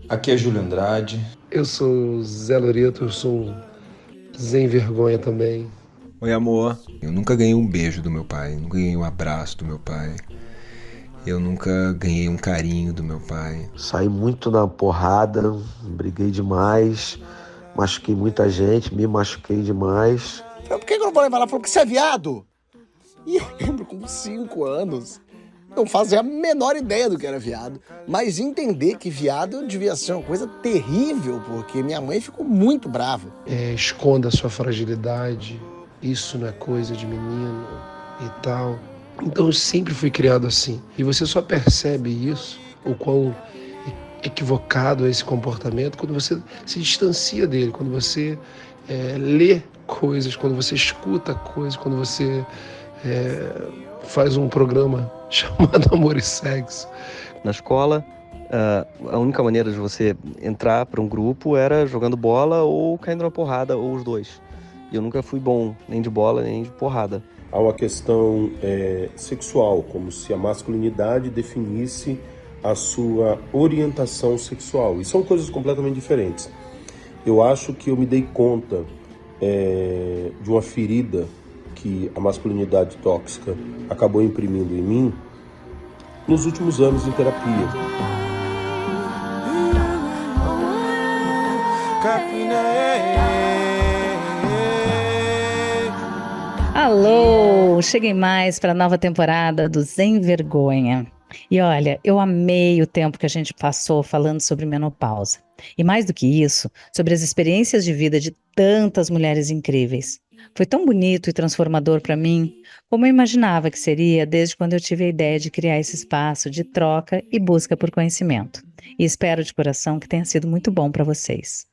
Aqui é Júlio Andrade. Eu sou Zé Loreto, eu sou Sem Vergonha também. Oi, amor. Eu nunca ganhei um beijo do meu pai, nunca ganhei um abraço do meu pai. Eu nunca ganhei um carinho do meu pai. Saí muito na porrada, briguei demais, machuquei muita gente, me machuquei demais. Por que eu não vou levar lá? Porque você é viado. E eu lembro com 5 anos, não fazia a menor ideia do que era viado, mas entender que viado devia ser uma coisa terrível, porque minha mãe ficou muito brava. Esconda a sua fragilidade, isso não é coisa de menino e tal. Então eu sempre fui criado assim. E você só percebe isso, o quão equivocado é esse comportamento, quando você se distancia dele, quando você lê coisas, quando você escuta coisas, quando você faz um programa chamado Amor e Sexo. Na escola, a única maneira de você entrar para um grupo era jogando bola ou caindo na porrada, ou os dois. E eu nunca fui bom, nem de bola, nem de porrada. Há uma questão sexual, como se a masculinidade definisse a sua orientação sexual. E são coisas completamente diferentes. Eu acho que eu me dei conta de uma ferida que a masculinidade tóxica acabou imprimindo em mim nos últimos anos em terapia. Alô, cheguei mais para a nova temporada do Sem Vergonha. E olha, eu amei o tempo que a gente passou falando sobre menopausa. E mais do que isso, sobre as experiências de vida de tantas mulheres incríveis. Foi tão bonito e transformador para mim, como eu imaginava que seria desde quando eu tive a ideia de criar esse espaço de troca e busca por conhecimento. E espero de coração que tenha sido muito bom para vocês.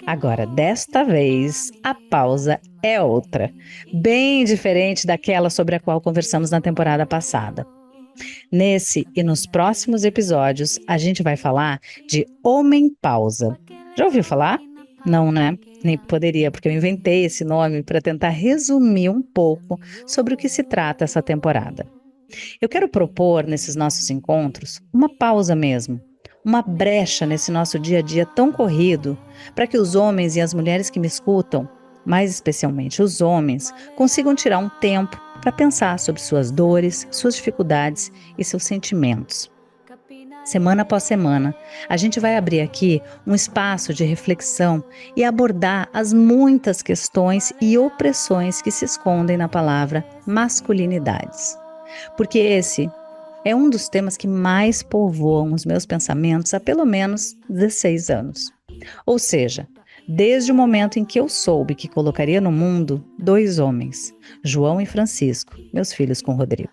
Agora, desta vez, a pausa é outra, bem diferente daquela sobre a qual conversamos na temporada passada. Nesse e nos próximos episódios, a gente vai falar de homem pausa. Já ouviu falar? Não, né? Nem poderia, porque eu inventei esse nome para tentar resumir um pouco sobre o que se trata essa temporada. Eu quero propor nesses nossos encontros uma pausa mesmo, uma brecha nesse nosso dia a dia tão corrido, para que os homens e as mulheres que me escutam, mais especialmente os homens, consigam tirar um tempo para pensar sobre suas dores, suas dificuldades e seus sentimentos. Semana após semana, a gente vai abrir aqui um espaço de reflexão e abordar as muitas questões e opressões que se escondem na palavra masculinidades. Porque esse é um dos temas que mais povoam os meus pensamentos há pelo menos 16 anos. Ou seja, desde o momento em que eu soube que colocaria no mundo 2 homens, João e Francisco, meus filhos com Rodrigo.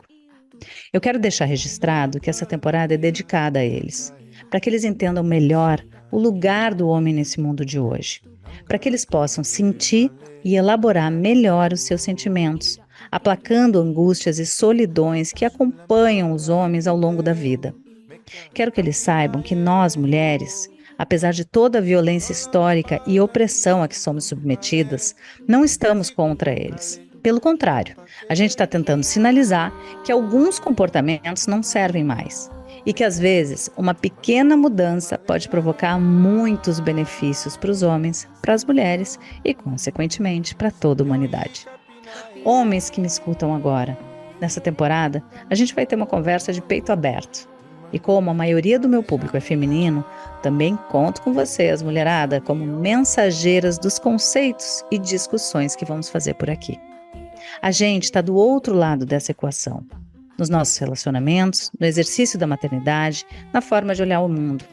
Eu quero deixar registrado que essa temporada é dedicada a eles, para que eles entendam melhor o lugar do homem nesse mundo de hoje, para que eles possam sentir e elaborar melhor os seus sentimentos, aplacando angústias e solidões que acompanham os homens ao longo da vida. Quero que eles saibam que nós, mulheres, apesar de toda a violência histórica e opressão a que somos submetidas, não estamos contra eles. Pelo contrário, a gente está tentando sinalizar que alguns comportamentos não servem mais e que, às vezes, uma pequena mudança pode provocar muitos benefícios para os homens, para as mulheres e, consequentemente, para toda a humanidade. Homens que me escutam agora, nessa temporada, a gente vai ter uma conversa de peito aberto. E como a maioria do meu público é feminino, também conto com vocês, mulherada, como mensageiras dos conceitos e discussões que vamos fazer por aqui. A gente está do outro lado dessa equação, nos nossos relacionamentos, no exercício da maternidade, na forma de olhar o mundo.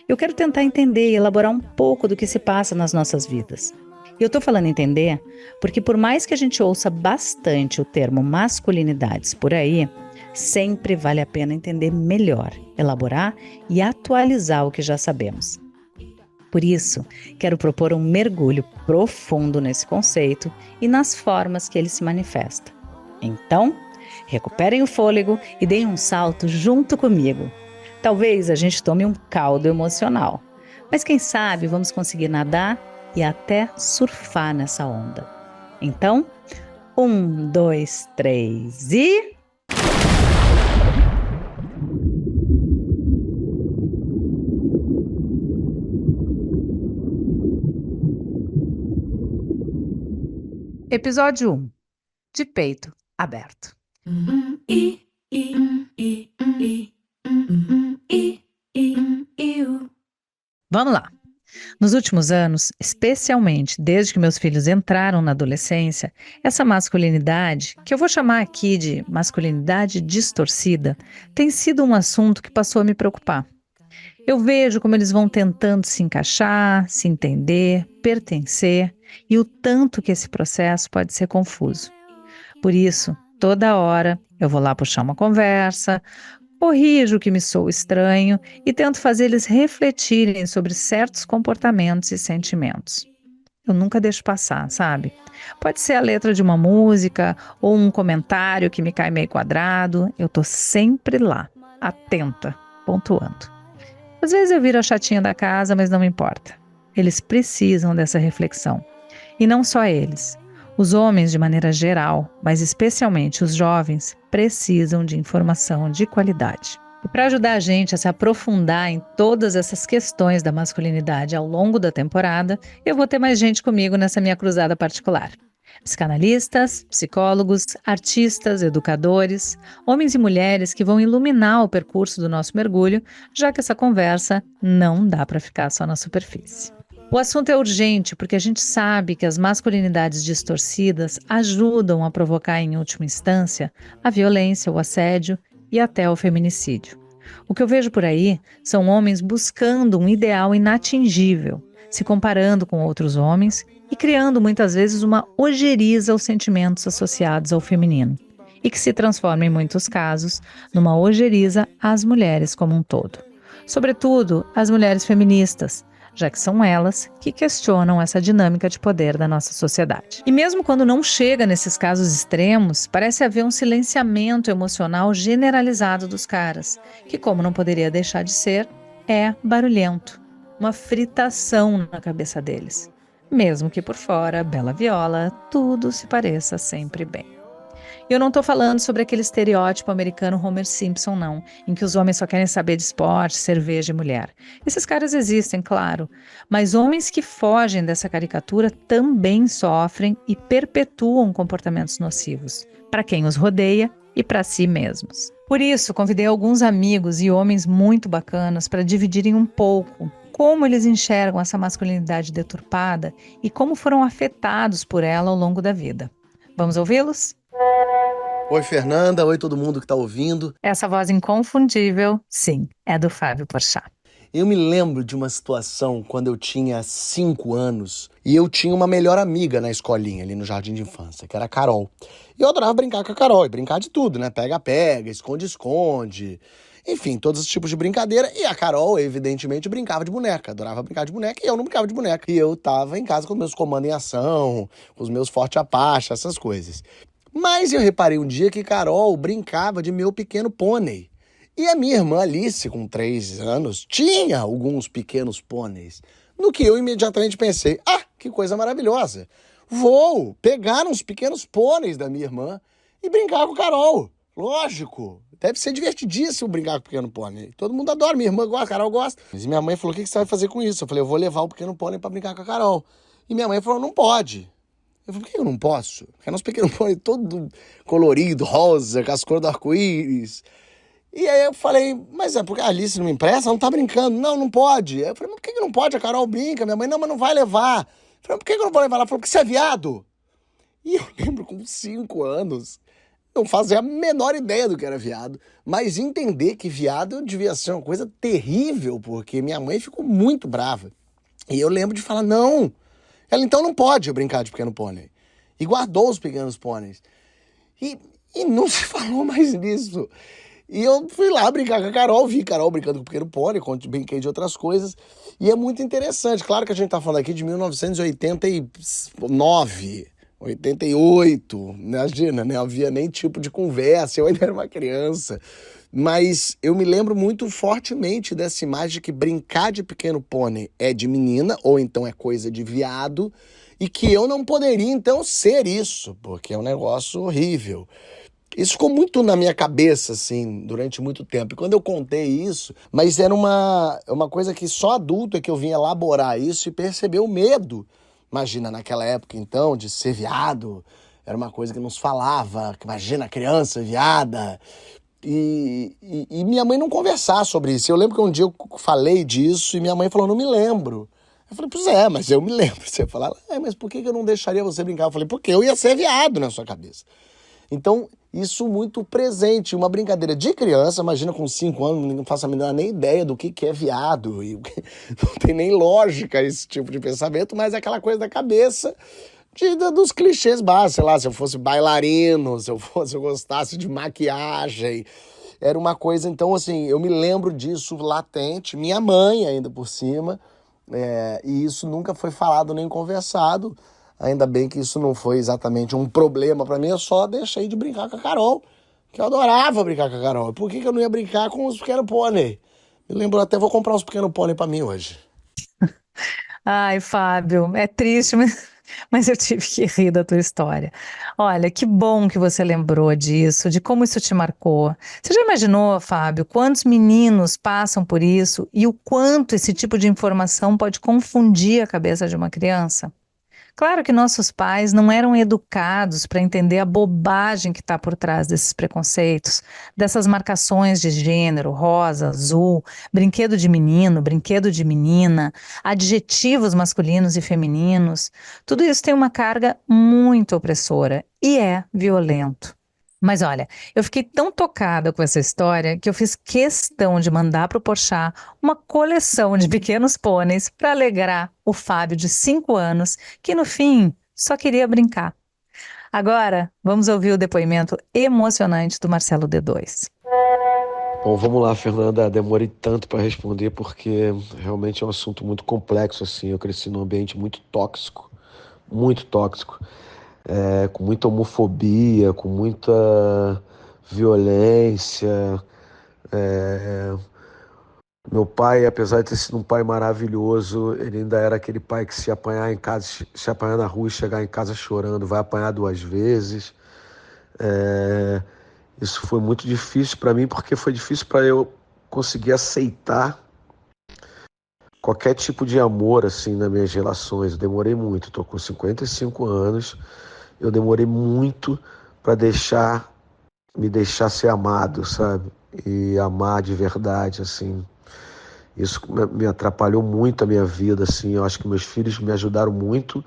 Eu quero tentar entender e elaborar um pouco do que se passa nas nossas vidas. E eu estou falando entender porque por mais que a gente ouça bastante o termo masculinidades por aí, sempre vale a pena entender melhor, elaborar e atualizar o que já sabemos. Por isso, quero propor um mergulho profundo nesse conceito e nas formas que ele se manifesta. Então, recuperem o fôlego e deem um salto junto comigo. Talvez a gente tome um caldo emocional, mas quem sabe vamos conseguir nadar e até surfar nessa onda. Então, 1, 2, 3 e... Episódio 1. De peito aberto. Vamos lá. Nos últimos anos, especialmente desde que meus filhos entraram na adolescência, essa masculinidade, que eu vou chamar aqui de masculinidade distorcida, tem sido um assunto que passou a me preocupar. Eu vejo como eles vão tentando se encaixar, se entender, pertencer, e o tanto que esse processo pode ser confuso. Por isso, toda hora eu vou lá puxar uma conversa, corrijo o que me soa estranho e tento fazer eles refletirem sobre certos comportamentos e sentimentos. Eu nunca deixo passar, sabe? Pode ser a letra de uma música ou um comentário que me cai meio quadrado, eu tô sempre lá, atenta, pontuando. Às vezes eu viro a chatinha da casa, mas não me importa. Eles precisam dessa reflexão. E não só eles. Os homens, de maneira geral, mas especialmente os jovens, precisam de informação de qualidade. E para ajudar a gente a se aprofundar em todas essas questões da masculinidade ao longo da temporada, eu vou ter mais gente comigo nessa minha cruzada particular. Psicanalistas, psicólogos, artistas, educadores, homens e mulheres que vão iluminar o percurso do nosso mergulho, já que essa conversa não dá para ficar só na superfície. O assunto é urgente porque a gente sabe que as masculinidades distorcidas ajudam a provocar, em última instância, a violência, o assédio e até o feminicídio. O que eu vejo por aí são homens buscando um ideal inatingível, se comparando com outros homens e criando muitas vezes uma ojeriza aos sentimentos associados ao feminino, e que se transforma em muitos casos numa ojeriza às mulheres como um todo. Sobretudo as mulheres feministas, já que são elas que questionam essa dinâmica de poder da nossa sociedade. E mesmo quando não chega nesses casos extremos, parece haver um silenciamento emocional generalizado dos caras, que, como não poderia deixar de ser, é barulhento, uma fritação na cabeça deles. Mesmo que por fora, bela viola, tudo se pareça sempre bem. Eu não estou falando sobre aquele estereótipo americano Homer Simpson, não, em que os homens só querem saber de esporte, cerveja e mulher. Esses caras existem, claro, mas homens que fogem dessa caricatura também sofrem e perpetuam comportamentos nocivos, para quem os rodeia e para si mesmos. Por isso, convidei alguns amigos e homens muito bacanas para dividirem um pouco como eles enxergam essa masculinidade deturpada e como foram afetados por ela ao longo da vida. Vamos ouvi-los? Oi, Fernanda. Oi, todo mundo que tá ouvindo. Essa voz inconfundível, sim, é do Fábio Porchat. Eu me lembro de uma situação quando eu tinha 5 anos e eu tinha uma melhor amiga na escolinha, ali no jardim de infância, que era a Carol. E eu adorava brincar com a Carol, e brincar de tudo, né? Pega-pega, esconde-esconde, enfim, todos os tipos de brincadeira. E a Carol, evidentemente, brincava de boneca, adorava brincar de boneca, e eu não brincava de boneca. E eu tava em casa com meus comandos em ação, com os meus Forte Apache, essas coisas. Mas eu reparei um dia que Carol brincava de Meu Pequeno Pônei. E a minha irmã Alice, com 3 anos, tinha alguns pequenos pôneis. No que eu imediatamente pensei, que coisa maravilhosa. Vou pegar uns pequenos pôneis da minha irmã e brincar com Carol. Lógico, deve ser divertidíssimo brincar com o pequeno pônei. Todo mundo adora, minha irmã gosta, a Carol gosta. Mas minha mãe falou, o que você vai fazer com isso? Eu falei, eu vou levar o pequeno pônei pra brincar com a Carol. E minha mãe falou, não pode. Eu falei, por que eu não posso? Porque nosso pequeno pônei todo colorido, rosa, com as cores do arco-íris. E aí eu falei, mas é porque a Alice não me empresta? Ela não tá brincando. Não, não pode. Aí eu falei, mas por que não pode? A Carol brinca. Minha mãe, não, mas não vai levar. Eu falei, por que eu não vou levar? Ela falou, porque você é viado. E eu lembro com 5 anos, não fazia a menor ideia do que era viado, mas entender que viado devia ser uma coisa terrível, porque minha mãe ficou muito brava. E eu lembro de falar, não. Ela então não pode brincar de pequeno pônei. E guardou os pequenos pôneis. E não se falou mais nisso. E eu fui lá brincar com a Carol, vi Carol brincando com o pequeno pônei, brinquei de outras coisas. E é muito interessante. Claro que a gente tá falando aqui de 1989, 88, imagina, né? Não havia nem tipo de conversa, eu ainda era uma criança. Mas eu me lembro muito fortemente dessa imagem de que brincar de pequeno pônei é de menina, ou então é coisa de viado, e que eu não poderia então ser isso, porque é um negócio horrível. Isso ficou muito na minha cabeça, assim, durante muito tempo. E quando eu contei isso, mas era uma coisa que só adulto é que eu vim elaborar isso e perceber o medo. Imagina, naquela época, então, de ser viado, era uma coisa que nos falava, que imagina, criança viada. E minha mãe não conversar sobre isso. Eu lembro que um dia eu falei disso e minha mãe falou, não me lembro. Eu falei, pois é, mas eu me lembro. Você fala, mas por que eu não deixaria você brincar? Eu falei, porque eu ia ser viado na sua cabeça. Então, isso muito presente, uma brincadeira de criança, imagina com 5 anos, não faço a menor nem ideia do que é viado, e não tem nem lógica esse tipo de pensamento, mas é aquela coisa da cabeça dos clichês básicos, sei lá, se eu fosse bailarino, se eu gostasse de maquiagem, era uma coisa, então assim, eu me lembro disso latente, minha mãe ainda por cima, e isso nunca foi falado nem conversado. Ainda bem que isso não foi exatamente um problema pra mim, eu só deixei de brincar com a Carol, que eu adorava brincar com a Carol. Por que eu não ia brincar com os pequenos pônei? Me lembro até, vou comprar uns pequenos pônei pra mim hoje. Ai, Fábio, é triste, mas eu tive que rir da tua história. Olha, que bom que você lembrou disso, de como isso te marcou. Você já imaginou, Fábio, quantos meninos passam por isso e o quanto esse tipo de informação pode confundir a cabeça de uma criança? Claro que nossos pais não eram educados para entender a bobagem que está por trás desses preconceitos, dessas marcações de gênero, rosa, azul, brinquedo de menino, brinquedo de menina, adjetivos masculinos e femininos. Tudo isso tem uma carga muito opressora e é violento. Mas olha, eu fiquei tão tocada com essa história que eu fiz questão de mandar para o Porchat uma coleção de pequenos pôneis para alegrar o Fábio de 5 anos, que no fim só queria brincar. Agora, vamos ouvir o depoimento emocionante do Marcelo D2. Bom, vamos lá, Fernanda. Demorei tanto para responder porque realmente é um assunto muito complexo, assim. Eu cresci num ambiente muito tóxico, com muita homofobia, com muita violência. É, Meu pai, apesar de ter sido um pai maravilhoso, ele ainda era aquele pai que se apanhar em casa, se apanhar na rua e chegar em casa chorando, vai apanhar 2 vezes. É, Isso foi muito difícil para mim, porque foi difícil para eu conseguir aceitar qualquer tipo de amor assim nas minhas relações. Eu demorei muito, estou com 55 anos, eu demorei muito para me deixar ser amado, sabe? E amar de verdade, assim. Isso me atrapalhou muito a minha vida, assim. Eu acho que meus filhos me ajudaram muito,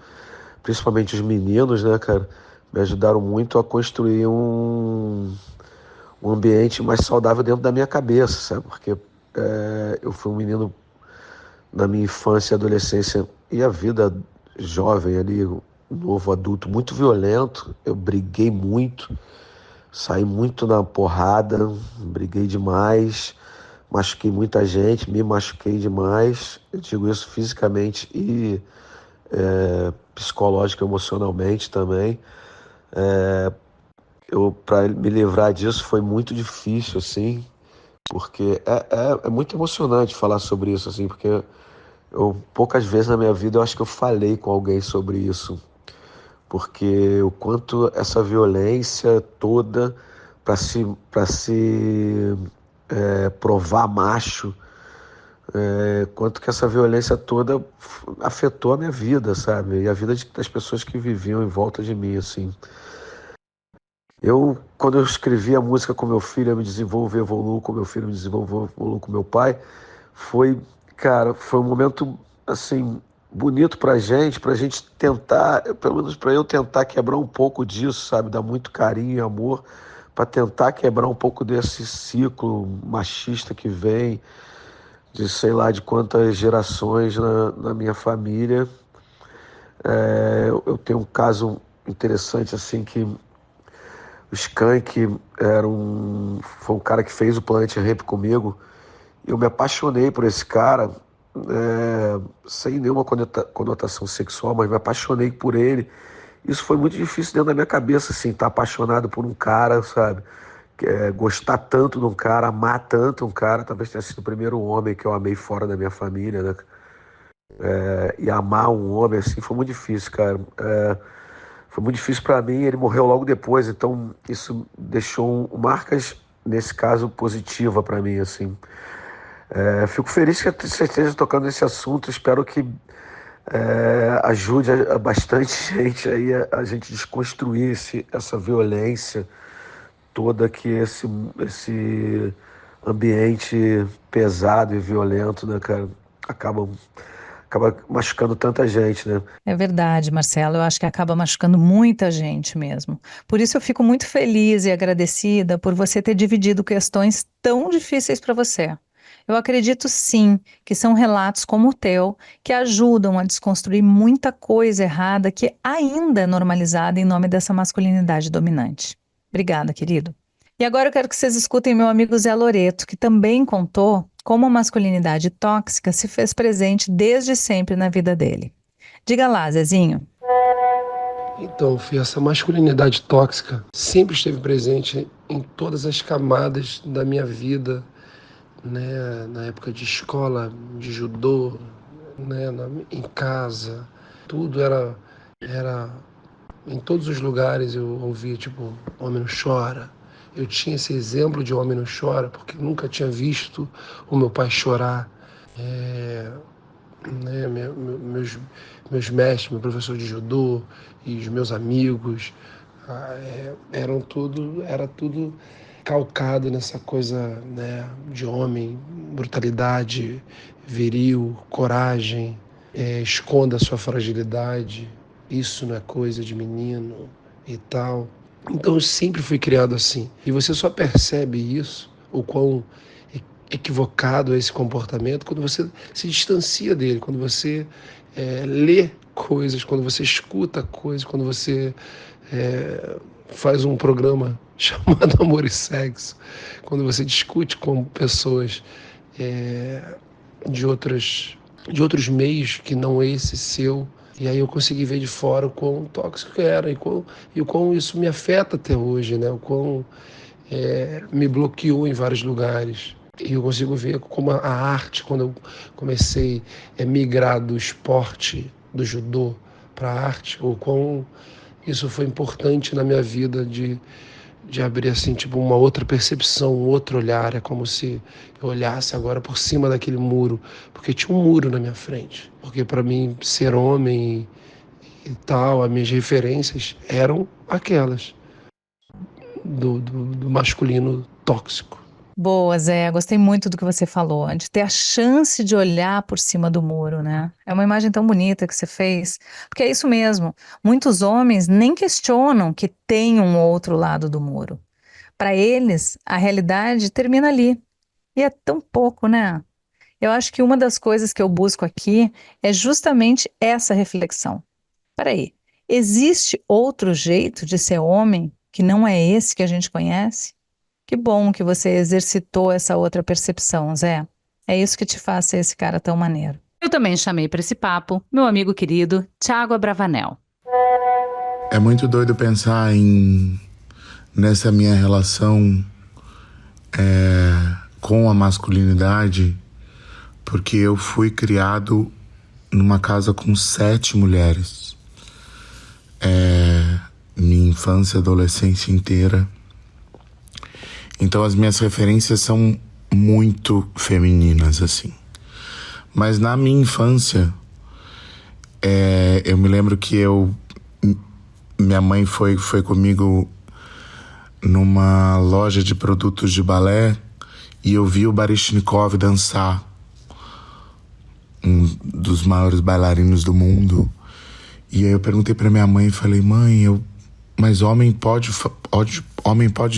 principalmente os meninos, né, cara? Me ajudaram muito a construir um ambiente mais saudável dentro da minha cabeça, sabe? Porque eu fui um menino na minha infância e adolescência e a vida jovem ali, novo adulto, muito violento. Eu briguei muito, saí muito na porrada, briguei demais, machuquei muita gente, me machuquei demais. Eu digo isso fisicamente e psicológico, emocionalmente também. Para me livrar disso foi muito difícil, assim, porque é muito emocionante falar sobre isso, assim, porque eu poucas vezes na minha vida eu acho que eu falei com alguém sobre isso, porque o quanto essa violência toda para se provar macho, quanto que essa violência toda afetou a minha vida, sabe? E a vida das pessoas que viviam em volta de mim, assim. Quando eu escrevi a música com meu filho, eu me desenvolvo e evoluo com meu filho, eu me desenvolvo e evoluo com meu pai, foi, cara, foi um momento, assim, bonito pra gente tentar, pelo menos pra eu tentar quebrar um pouco disso, sabe? Dar muito carinho e amor, pra tentar quebrar um pouco desse ciclo machista que vem, de sei lá de quantas gerações na minha família. Eu tenho um caso interessante, assim, que o Skank foi um cara que fez o Planet Ramp comigo. Eu me apaixonei por esse cara, sem nenhuma conotação sexual, mas me apaixonei por ele isso foi muito difícil dentro da minha cabeça, assim, estar apaixonado por um cara, sabe? Gostar tanto de um cara, amar tanto um cara, talvez tenha sido o primeiro homem que eu amei fora da minha família, né? E amar um homem assim foi muito difícil, cara. Foi muito difícil para mim. Ele morreu logo depois, então isso deixou marcas, nesse caso, positiva para mim, assim. Fico feliz que você esteja tocando nesse assunto. Espero que ajude bastante gente aí a gente desconstruir essa violência toda que esse ambiente pesado e violento, né, cara, acaba machucando tanta gente, né? É verdade, Marcelo. Eu acho que acaba machucando muita gente mesmo. Por isso eu fico muito feliz e agradecida por você ter dividido questões tão difíceis para você. Eu acredito sim que são relatos como o teu que ajudam a desconstruir muita coisa errada que ainda é normalizada em nome dessa masculinidade dominante. Obrigada, querido. E agora eu quero que vocês escutem meu amigo Zé Loreto, que também contou como a masculinidade tóxica se fez presente desde sempre na vida dele. Diga lá, Zezinho. Então, Fih, essa masculinidade tóxica sempre esteve presente em todas as camadas da minha vida, né? Na época de escola, de judô, né? Em casa, tudo era em todos os lugares eu ouvia, tipo, homem não chora. Eu tinha esse exemplo de homem não chora porque nunca tinha visto o meu pai chorar. Né, meus mestres, meu professor de judô e os meus amigos, era tudo calcado nessa coisa, né, de homem, brutalidade, viril, coragem, esconda a sua fragilidade, isso não é coisa de menino e tal. Então eu sempre fui criado assim. E você só percebe isso, o quão equivocado é esse comportamento, quando você se distancia dele, quando você lê coisas, quando você escuta coisas, quando você faz um programa chamado Amor e Sexo, quando você discute com pessoas de outros meios que não esse seu. E aí eu consegui ver de fora o quão tóxico que era e o quão isso me afeta até hoje, né? O quão me bloqueou em vários lugares. E eu consigo ver como a arte, quando eu comecei a migrar do esporte, do judô, para a arte, o quão isso foi importante na minha vida de abrir assim, tipo, uma outra percepção, um outro olhar. É como se eu olhasse agora por cima daquele muro, porque tinha um muro na minha frente. Porque para mim ser homem e tal, as minhas referências eram aquelas do masculino tóxico. Boa, Zé. Gostei muito do que você falou, de ter a chance de olhar por cima do muro, né? É uma imagem tão bonita que você fez, porque é isso mesmo. Muitos homens nem questionam que tem um outro lado do muro. Para eles, a realidade termina ali. E é tão pouco, né? Eu acho que uma das coisas que eu busco aqui é justamente essa reflexão. Peraí, existe outro jeito de ser homem que não é esse que a gente conhece? Que bom que você exercitou essa outra percepção, Zé. É isso que te faz ser esse cara tão maneiro. Eu também chamei para esse papo meu amigo querido Thiago Abravanel. É muito doido pensar nessa minha relação com a masculinidade, porque eu fui criado numa casa com 7 mulheres. Minha infância e adolescência inteira. Então as minhas referências são muito femininas, assim. Mas na minha infância, eu me lembro que minha mãe foi comigo numa loja de produtos de balé e eu vi o Baryshnikov dançar, um dos maiores bailarinos do mundo. E aí eu perguntei pra minha mãe e falei, mãe, mas homem pode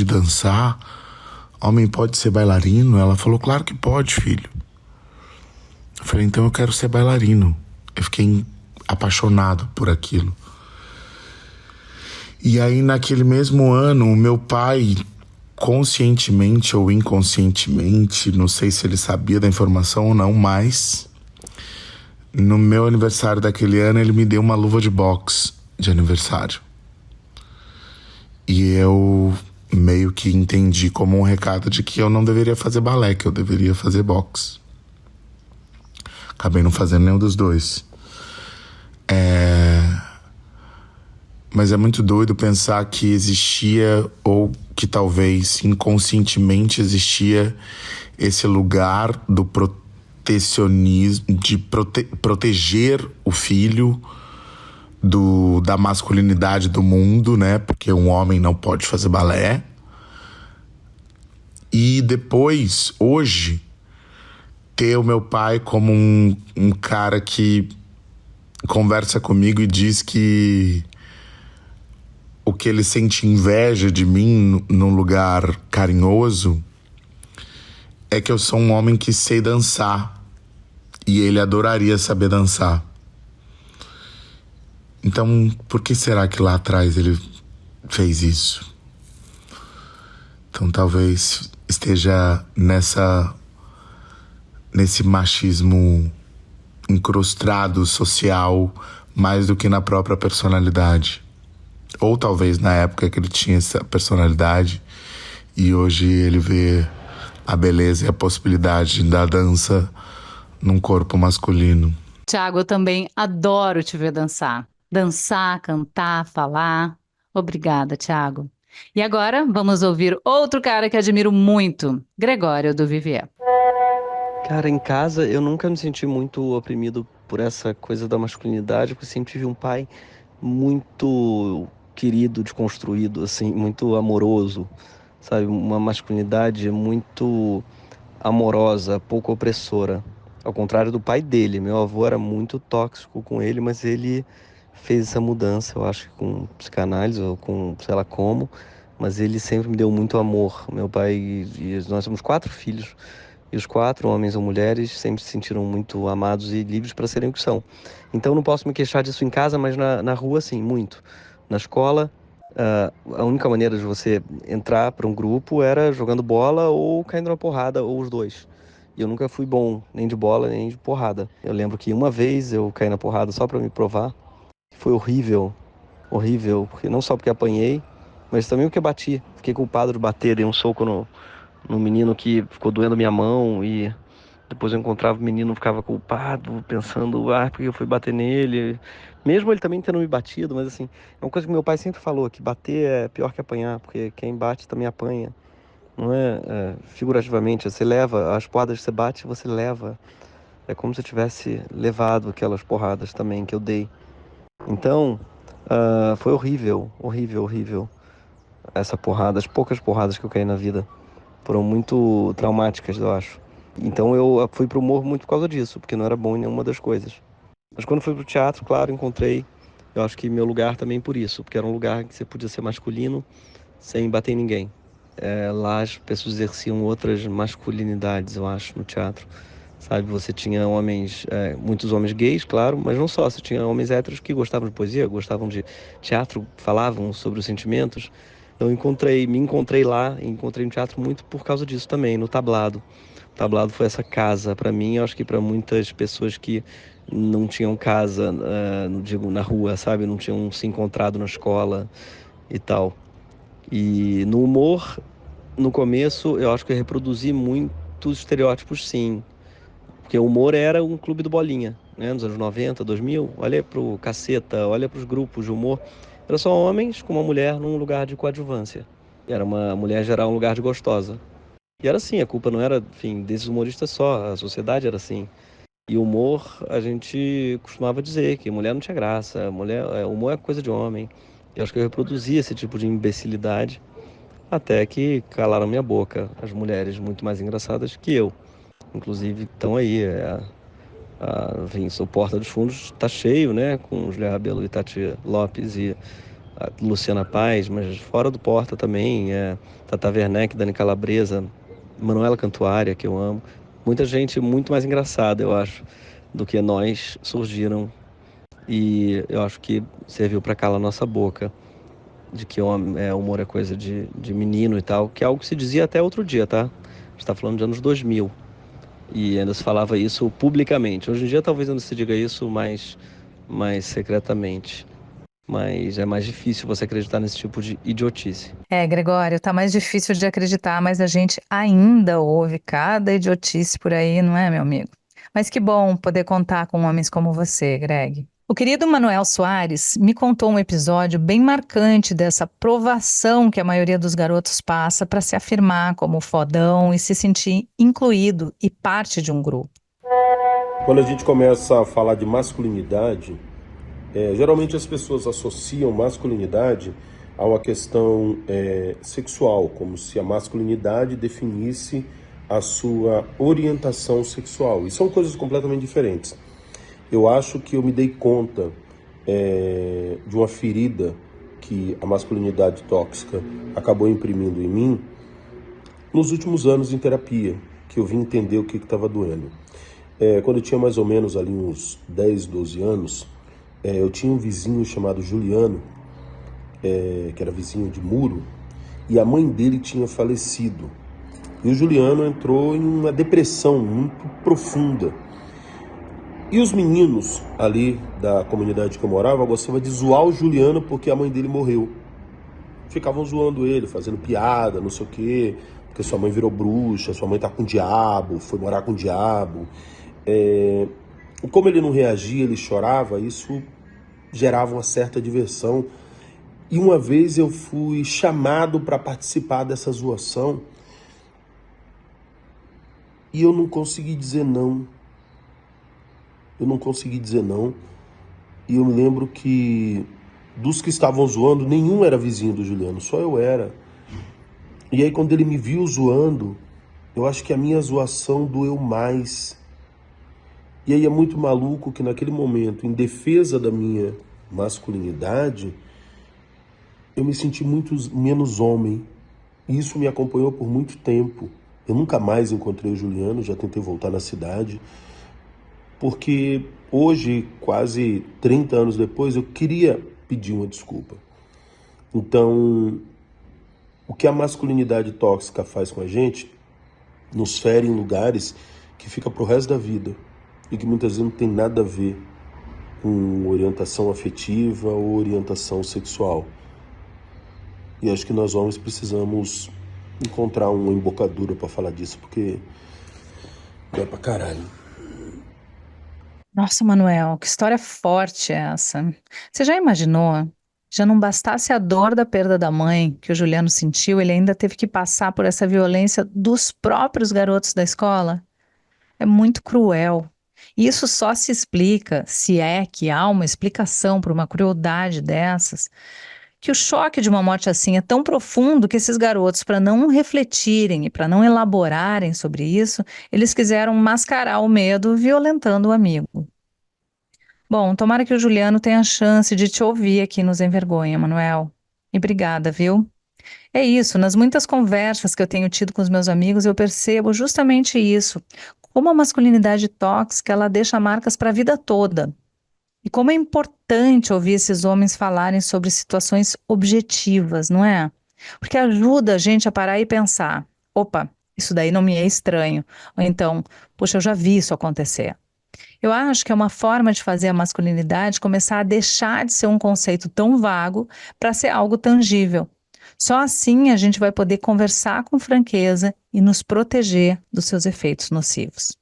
dançar? Homem pode ser bailarino? Ela falou, claro que pode, filho. Eu falei, então eu quero ser bailarino. Eu fiquei apaixonado por aquilo. E aí, naquele mesmo ano, o meu pai, conscientemente ou inconscientemente, não sei se ele sabia da informação ou não, mas no meu aniversário daquele ano, ele me deu uma luva de boxe de aniversário. E eu meio que entendi como um recado de que eu não deveria fazer balé, que eu deveria fazer boxe. Acabei não fazendo nenhum dos dois. Mas é muito doido pensar que existia, ou que talvez inconscientemente existia, esse lugar do protecionismo, de proteger o filho da masculinidade do mundo, né? Porque um homem não pode fazer balé. E depois, hoje, ter o meu pai como um cara que conversa comigo e diz que o que ele sente inveja de mim num lugar carinhoso é que eu sou um homem que sei dançar e ele adoraria saber dançar. Então, por que será que lá atrás ele fez isso? Então, talvez esteja nesse machismo incrustado social mais do que na própria personalidade. Ou talvez na época que ele tinha essa personalidade e hoje ele vê a beleza e a possibilidade da dança num corpo masculino. Tiago, eu também adoro te ver dançar. Dançar, cantar, falar. Obrigada, Tiago. E agora vamos ouvir outro cara que admiro muito, Gregório do Vivier. Cara, em casa eu nunca me senti muito oprimido por essa coisa da masculinidade, porque sempre tive um pai muito querido, desconstruído, assim, muito amoroso, sabe? Uma masculinidade muito amorosa, pouco opressora. Ao contrário do pai dele, meu avô era muito tóxico com ele, mas ele fez essa mudança, eu acho que com psicanálise ou com sei lá como, mas ele sempre me deu muito amor. Meu pai e nós somos 4 filhos, e os 4, homens ou mulheres, sempre se sentiram muito amados e livres para serem o que são. Então não posso me queixar disso em casa, mas na rua sim, muito. Na escola, a única maneira de você entrar para um grupo era jogando bola ou caindo na porrada, ou os dois. E eu nunca fui bom, nem de bola, nem de porrada. Eu lembro que uma vez eu caí na porrada só para me provar. Foi horrível, horrível, porque não só porque apanhei, mas também porque bati. Fiquei culpado de bater, dei um soco no menino que ficou doendo minha mão e depois eu encontrava o menino, ficava culpado, pensando, porque eu fui bater nele. Mesmo ele também tendo me batido, mas assim, é uma coisa que meu pai sempre falou, que bater é pior que apanhar, porque quem bate também apanha. Não é, figurativamente, você leva, as porradas que você bate, você leva. É como se eu tivesse levado aquelas porradas também que eu dei. Então, foi horrível, horrível, horrível. Essa porrada, as poucas porradas que eu caí na vida foram muito traumáticas, eu acho. Então eu fui pro humor muito por causa disso, porque não era bom em nenhuma das coisas. Mas quando fui pro teatro, claro, encontrei, eu acho que meu lugar também por isso, porque era um lugar que você podia ser masculino sem bater em ninguém. Lá as pessoas exerciam outras masculinidades, eu acho, no teatro. Sabe, você tinha homens, muitos homens gays, claro, mas não só. Você tinha homens héteros que gostavam de poesia, gostavam de teatro, falavam sobre os sentimentos. Eu me encontrei lá, encontrei no teatro muito por causa disso também, no tablado. O tablado foi essa casa para mim, eu acho que para muitas pessoas que não tinham casa, não digo na rua, sabe, não tinham se encontrado na escola e tal. E no humor, no começo, eu acho que eu reproduzi muitos estereótipos, sim. Porque o humor era um clube do Bolinha, né? Nos anos 90, 2000. Olha pro Caceta, olha pros grupos de humor. Era só homens com uma mulher num lugar de coadjuvância. Era uma mulher gerar um lugar de gostosa. E era assim, a culpa não era, enfim, desses humoristas só. A sociedade era assim. E o humor, a gente costumava dizer que mulher não tinha graça. Humor é coisa de homem. Eu acho que eu reproduzi esse tipo de imbecilidade até que calaram minha boca as mulheres muito mais engraçadas que eu. Inclusive estão aí, enfim, o Porta dos Fundos está cheio, né? Com Julia Rabelo e Tati Lopes e a Luciana Paz, mas fora do Porta também, Tata Werneck, Dani Calabresa, Manuela Cantuária, que eu amo. Muita gente muito mais engraçada, eu acho, do que nós surgiram. E eu acho que serviu para calar nossa boca, de que humor é coisa de menino e tal, que é algo que se dizia até outro dia, tá? A gente está falando de anos 2000. E ainda se falava isso publicamente. Hoje em dia talvez ainda se diga isso mais secretamente. mas é mais difícil você acreditar nesse tipo de idiotice. Gregório, tá mais difícil de acreditar, mas a gente ainda ouve cada idiotice por aí, não é, meu amigo? Mas que bom poder contar com homens como você, Greg. O querido Manuel Soares me contou um episódio bem marcante dessa provação que a maioria dos garotos passa para se afirmar como fodão e se sentir incluído e parte de um grupo. Quando a gente começa a falar de masculinidade, geralmente as pessoas associam masculinidade a uma questão sexual, como se a masculinidade definisse a sua orientação sexual. E são coisas completamente diferentes. Eu acho que eu me dei conta de uma ferida que a masculinidade tóxica acabou imprimindo em mim nos últimos anos em terapia, que eu vim entender o que estava doendo. Quando eu tinha mais ou menos ali uns 10, 12 anos, eu tinha um vizinho chamado Juliano, que era vizinho de muro, e a mãe dele tinha falecido. E o Juliano entrou em uma depressão muito profunda. E os meninos ali da comunidade que eu morava gostavam de zoar o Juliano porque a mãe dele morreu. Ficavam zoando ele, fazendo piada, não sei o quê, porque sua mãe virou bruxa, sua mãe tá com o diabo, foi morar com o diabo. E como ele não reagia, ele chorava, isso gerava uma certa diversão. E uma vez eu fui chamado para participar dessa zoação e eu não consegui dizer não. E eu me lembro que dos que estavam zoando, nenhum era vizinho do Juliano, só eu era. E aí quando ele me viu zoando, eu acho que a minha zoação doeu mais. E aí é muito maluco que naquele momento, em defesa da minha masculinidade, eu me senti muito menos homem. E isso me acompanhou por muito tempo. Eu nunca mais encontrei o Juliano, já tentei voltar na cidade. Porque hoje, quase 30 anos depois, eu queria pedir uma desculpa. Então, o que a masculinidade tóxica faz com a gente, nos fere em lugares que fica pro resto da vida e que muitas vezes não tem nada a ver com orientação afetiva ou orientação sexual. E acho que nós homens precisamos encontrar uma embocadura para falar disso, porque é pra caralho. Nossa, Manuel, que história forte é essa? Você já imaginou? Já não bastasse a dor da perda da mãe que o Juliano sentiu, ele ainda teve que passar por essa violência dos próprios garotos da escola? É muito cruel. E isso só se explica, se é que há uma explicação para uma crueldade dessas, que o choque de uma morte assim é tão profundo que esses garotos, para não refletirem e para não elaborarem sobre isso, eles quiseram mascarar o medo violentando o amigo. Bom, tomara que o Juliano tenha a chance de te ouvir aqui nos Envergonha, Manuel. E obrigada, viu? É isso, nas muitas conversas que eu tenho tido com os meus amigos, eu percebo justamente isso. Como a masculinidade tóxica, ela deixa marcas para a vida toda. E como é importante ouvir esses homens falarem sobre situações objetivas, não é? Porque ajuda a gente a parar e pensar: opa, isso daí não me é estranho. Ou então, poxa, eu já vi isso acontecer. Eu acho que é uma forma de fazer a masculinidade começar a deixar de ser um conceito tão vago para ser algo tangível. Só assim a gente vai poder conversar com franqueza e nos proteger dos seus efeitos nocivos.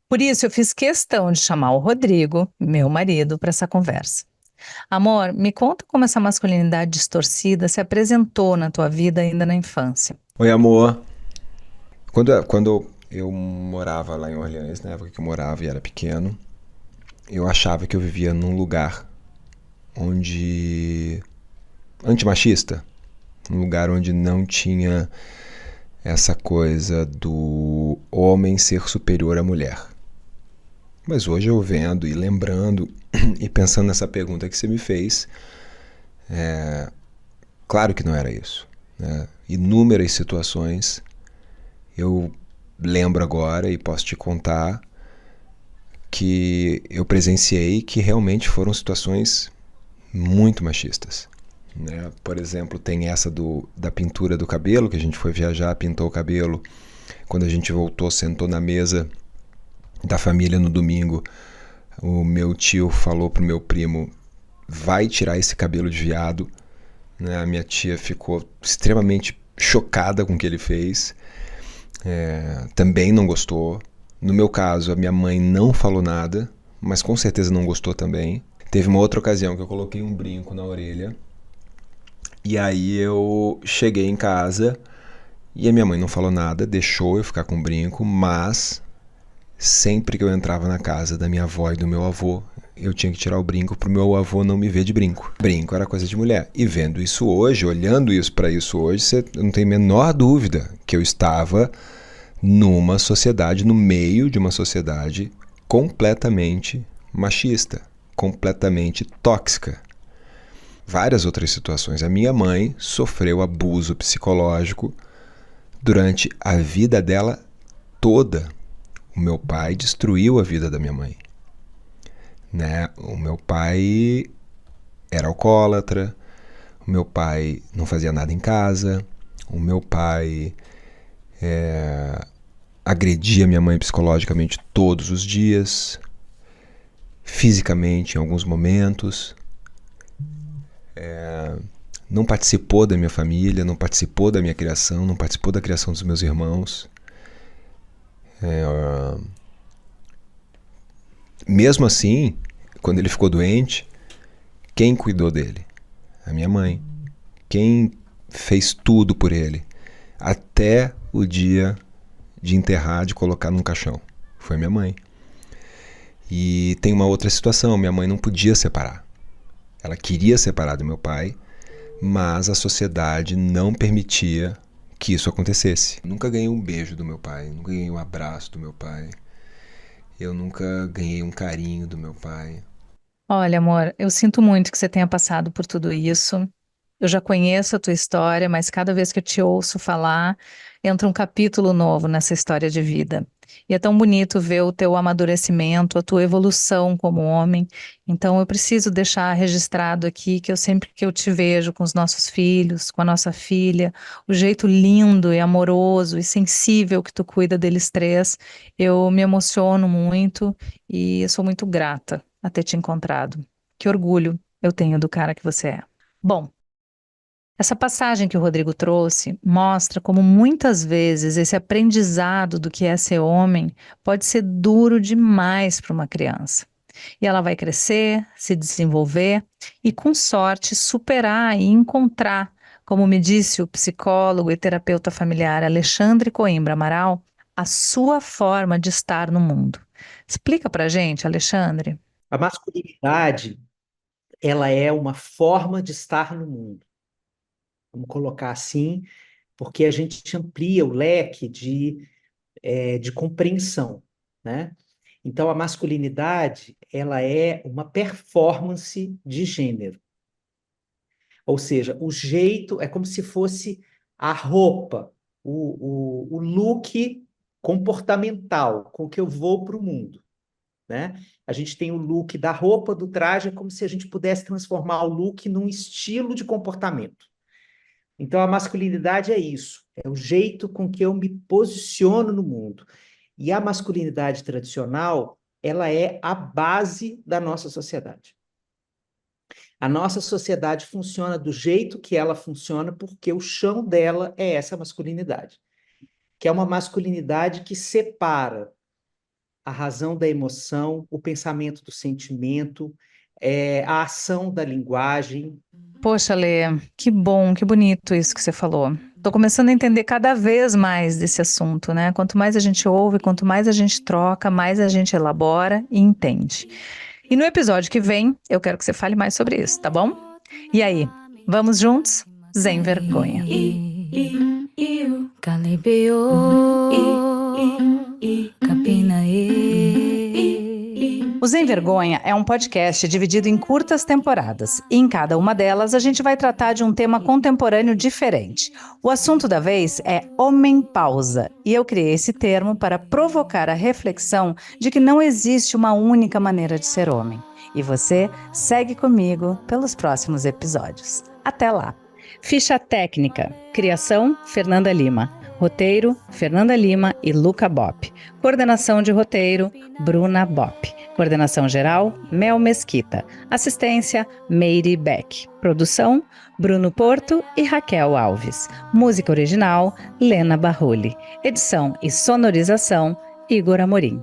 Por isso, eu fiz questão de chamar o Rodrigo, meu marido, para essa conversa. Amor, me conta como essa masculinidade distorcida se apresentou na tua vida ainda na infância. Oi, amor. Quando eu morava lá em Orleans, na época que eu morava e era pequeno, eu achava que eu vivia num lugar antimachista, um lugar onde não tinha essa coisa do homem ser superior à mulher. Mas hoje eu vendo e lembrando e pensando nessa pergunta que você me fez, claro que não era isso, né? Inúmeras situações eu lembro agora e posso te contar que eu presenciei que realmente foram situações muito machistas, né? Por exemplo, tem essa da pintura do cabelo, que a gente foi viajar, pintou o cabelo. Quando a gente voltou, sentou na mesa da família no domingo, o meu tio falou pro meu primo: vai tirar esse cabelo de viado, né? A minha tia ficou extremamente chocada com o que ele fez, também não gostou. No meu caso, a minha mãe não falou nada, mas com certeza não gostou também. Teve uma outra ocasião que eu coloquei um brinco na orelha, e aí eu cheguei em casa e a minha mãe não falou nada, deixou eu ficar com o brinco, mas sempre que eu entrava na casa da minha avó e do meu avô, eu tinha que tirar o brinco pro meu avô não me ver de brinco. Brinco era coisa de mulher. E vendo isso hoje, olhando isso para isso hoje, você não tem a menor dúvida que eu estava numa sociedade, no meio de uma sociedade completamente machista, completamente tóxica. Várias outras situações. A minha mãe sofreu abuso psicológico durante a vida dela toda. O meu pai destruiu a vida da minha mãe, né? O meu pai era alcoólatra, o meu pai não fazia nada em casa, o meu pai agredia minha mãe psicologicamente todos os dias, fisicamente em alguns momentos, não participou da minha família, não participou da minha criação, não participou da criação dos meus irmãos. Mesmo assim, quando ele ficou doente, quem cuidou dele? A minha mãe. Quem fez tudo por ele? Até o dia de enterrar, de colocar num caixão. Foi minha mãe. E tem uma outra situação, minha mãe não podia separar. Ela queria separar do meu pai, mas a sociedade não permitia que isso acontecesse. Nunca ganhei um beijo do meu pai, nunca ganhei um abraço do meu pai. Eu nunca ganhei um carinho do meu pai. Olha, amor, eu sinto muito que você tenha passado por tudo isso. Eu já conheço a tua história, mas cada vez que eu te ouço falar, entra um capítulo novo nessa história de vida. E é tão bonito ver o teu amadurecimento, a tua evolução como homem. Então eu preciso deixar registrado aqui que eu sempre que eu te vejo com os nossos filhos, com a nossa filha, o jeito lindo e amoroso e sensível que tu cuida deles três, eu me emociono muito e eu sou muito grata a ter te encontrado. Que orgulho eu tenho do cara que você é. Bom, essa passagem que o Rodrigo trouxe mostra como muitas vezes esse aprendizado do que é ser homem pode ser duro demais para uma criança. E ela vai crescer, se desenvolver e, com sorte, superar e encontrar, como me disse o psicólogo e terapeuta familiar Alexandre Coimbra Amaral, a sua forma de estar no mundo. Explica pra gente, Alexandre. A masculinidade, ela é uma forma de estar no mundo. Vamos colocar assim, porque a gente amplia o leque de compreensão, né? Então, a masculinidade, ela é uma performance de gênero. Ou seja, o jeito é como se fosse a roupa, o look comportamental com que eu vou para o mundo, né? A gente tem o look da roupa, do traje, é como se a gente pudesse transformar o look num estilo de comportamento. Então, a masculinidade é isso, é o jeito com que eu me posiciono no mundo. E a masculinidade tradicional, ela é a base da nossa sociedade. A nossa sociedade funciona do jeito que ela funciona porque o chão dela é essa masculinidade, que é uma masculinidade que separa a razão da emoção, o pensamento do sentimento, a ação da linguagem. Poxa, Lê, que bom, que bonito isso que você falou. Tô começando a entender cada vez mais desse assunto, né? Quanto mais a gente ouve, quanto mais a gente troca, mais a gente elabora e entende. E no episódio que vem, eu quero que você fale mais sobre isso, tá bom? E aí, vamos juntos? Sem vergonha. O Sem Vergonha é um podcast dividido em curtas temporadas, e em cada uma delas a gente vai tratar de um tema contemporâneo diferente. O assunto da vez é homem-pausa, e eu criei esse termo para provocar a reflexão de que não existe uma única maneira de ser homem. E você segue comigo pelos próximos episódios. Até lá! Ficha técnica: criação, Fernanda Lima. Roteiro, Fernanda Lima e Luca Bopp. Coordenação de roteiro, Bruna Bopp. Coordenação geral, Mel Mesquita. Assistência, Meire Beck. Produção, Bruno Porto e Raquel Alves. Música original, Lena Barroli. Edição e sonorização, Igor Amorim.